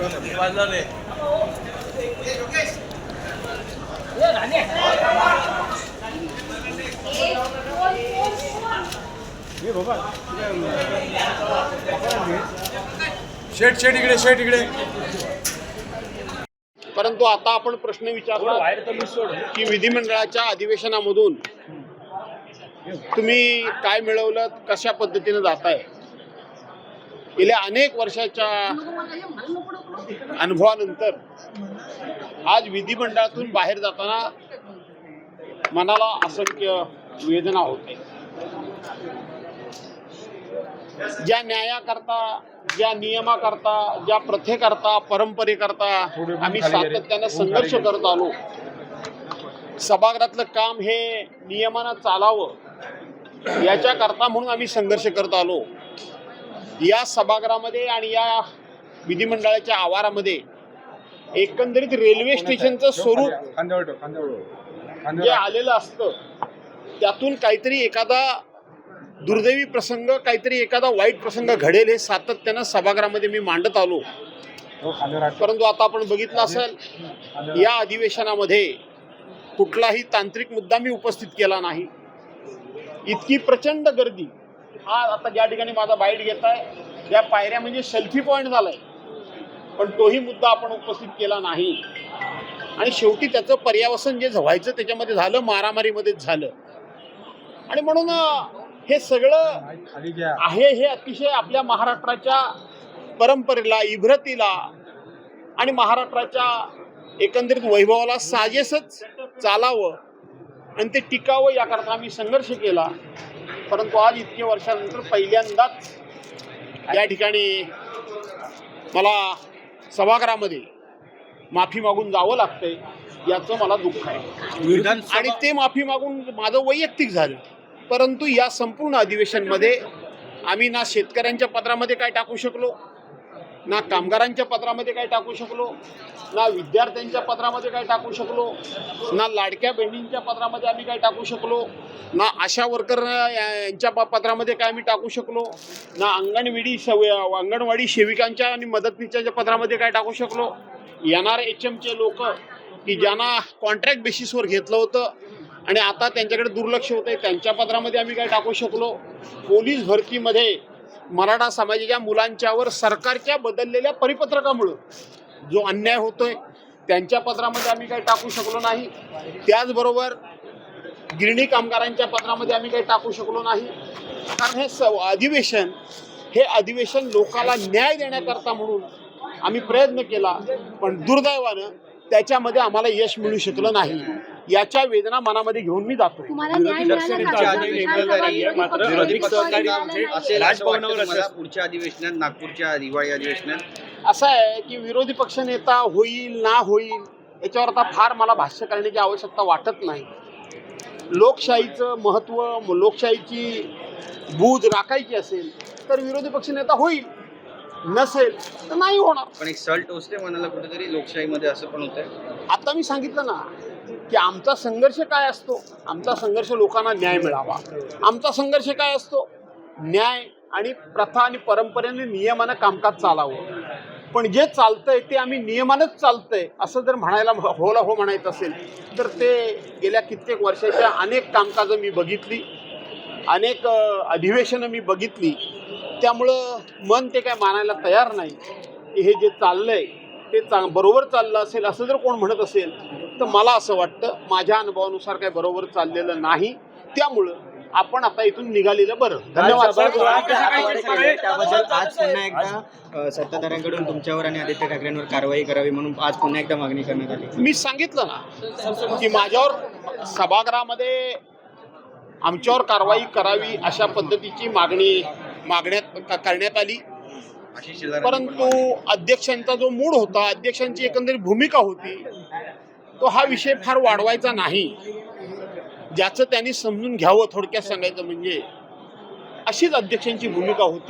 शेट इकडे परंतु आता आपण प्रश्न विचारला की विधिमंडळाच्या अधिवेशनामधून तुम्ही काय मिळवलं, कशा पद्धतीने जाताय. गेल्या अनेक वर्षाच्या अनुभवानंतर आज विधिमंडळातून बाहेर जाताना मनाला असंख्य वेदना होते. ज्या न्यायाकरता, ज्या नियमाकरता, ज्या प्रथेकरता, परंपरेकरता आम्ही सातत्यानं संघर्ष करत आलो. सभागृहातलं काम हे नियमानं चालावं याच्याकरता म्हणून आम्ही संघर्ष करत आलो. या सभागृहामध्ये आणि या विधिमंडळाच्या आवारामध्ये एकंदरीत रेल्वे स्टेशनचं स्वरूप जे आलेलं असतं त्यातून काहीतरी एखादा दुर्दैवी प्रसंग, काहीतरी एखादा वाईट प्रसंग घडेल हे सातत्यानं सभागृहामध्ये मी मांडत आलो. परंतु आता आपण बघितलं असेल या अधिवेशनामध्ये कुठलाही तांत्रिक मुद्दा मी उपस्थित केला नाही. इतकी प्रचंड गर्दी. हा आता ज्या ठिकाणी माझा बाईट घेत आहे या पायऱ्या म्हणजे सेल्फी पॉईंट झालाय, पण तोही मुद्दा आपण उपस्थित केला नाही. आणि शेवटी त्याचं पर्यावसन जे व्हायचं त्याच्यामध्ये झालं, मारामारीमध्येच झालं. आणि म्हणून हे सगळं आहे हे अतिशय आपल्या महाराष्ट्राच्या परंपरेला, इभ्रतीला आणि महाराष्ट्राच्या एकंदरीत वैभवाला साजेसच चालावं आणि ते टिकावं याकरता आम्ही संघर्ष केला. परंतु आज इतके वर्षानंतर पहिल्यांदाच या ठिकाणी मला सभागृहामध्ये माफी मागून जावं लागतंय, याचं मला दुःख आहे. आणि ते माफी मागून माझं वैयक्तिक झालं. परंतु या संपूर्ण अधिवेशनमध्ये आम्ही ना शेतकऱ्यांच्या पत्रामध्ये काय टाकू शकलो, ना कामगारांच्या पत्रामध्ये काय टाकू शकलो, ना विद्यार्थ्यांच्या पत्रामध्ये काय टाकू शकलो, ना लाडक्या बहिणींच्या पत्रामध्ये आम्ही काय टाकू शकलो, ना आशा वर्कर यांच्या पत्रामध्ये काय आम्ही टाकू शकलो, ना अंगणवाडी सेविकांच्या आणि मदतनीसच्या पत्रामध्ये काय टाकू शकलो. NRHMचे लोक की ज्यांना कॉन्ट्रॅक्ट बेसिसवर घेतलं होतं आणि आता त्यांच्याकडे दुर्लक्ष होतंय त्यांच्या पत्रामध्ये आम्ही काय टाकू शकलो. पोलीस भरतीमध्ये मराठा समाजाच्या मुलांच्यावर सरकारच्या बदललेल्या परिपत्रकामुळं जो अन्याय होतोय त्यांच्या पत्रामध्ये आम्ही काही टाकू शकलो नाही. त्याचबरोबर गिरणी कामगारांच्या पत्रामध्ये आम्ही काही टाकू शकलो नाही. कारण हे अधिवेशन लोकाला न्याय देण्याकरता म्हणून आम्ही प्रयत्न केला, पण दुर्दैवानं त्याच्यामध्ये आम्हाला यश मिळू शकलं नाही. याच्या वेदना मनामध्ये घेऊन मी जातो. पुढच्या अधिवेशनात, नागपूरच्या दिवाळी अधिवेशनात असं आहे की विरोधी पक्ष नेता होईल ना होईल याच्यावर आता फार मला भाष्य करण्याची आवश्यकता वाटत नाही. लोकशाहीचं महत्त्व, लोकशाहीची बूज राखायची असेल तर विरोधी पक्ष नेता होईल, नसेल तर नाही होणार. पण एक सल्ट टोचते मनाला कुठेतरी लोकशाहीमध्ये असं पण होतंय. आता मी सांगितलं ना की आमचा संघर्ष काय असतो. आमचा संघर्ष लोकांना न्याय मिळावा. आमचा संघर्ष काय असतो, न्याय आणि प्रथा आणि परंपरेने नियमानं कामकाज चालावं. पण जे चालतंय ते आम्ही नियमानंच चालतंय असं जर म्हणायला होला हो म्हणायचं असेल तर ते गेल्या कित्येक वर्षाच्या अनेक कामकाजं मी बघितली, अनेक अधिवेशनं मी बघितली. त्यामुळं मन ते काय मानायला तयार नाही की हे जे चाललंय ते बरोबर चाललं असेल असं जर कोण म्हणत असेल तर मला असं वाटतं माझ्या अनुभवानुसार काय बरोबर चाललेलं नाही. त्यामुळं आपण आता इथून निघालेलं बरं. धन्यवाद. त्याबद्दल आज पुन्हा एकदा सत्ताधाऱ्यांकडून तुमच्यावर आणि आदित्य ठाकरेंवर कारवाई करावी म्हणून आज पुन्हा एकदा मागणी करण्यात आली. मी सांगितलं ना की माझ्यावर सभागृहामध्ये आमच्यावर कारवाई करावी अशा पद्धतीची करण्यात आली. परंतु अध्यक्षांचा जो मूड होता, अध्यक्षांची एकंदरीत भूमिका होती, तो हा विषय फार वाढवायचा नाही. ज्याचं त्यांनी समजून घ्यावं, थोडक्यात सांगायचं म्हणजे अशीच अध्यक्षांची भूमिका होती.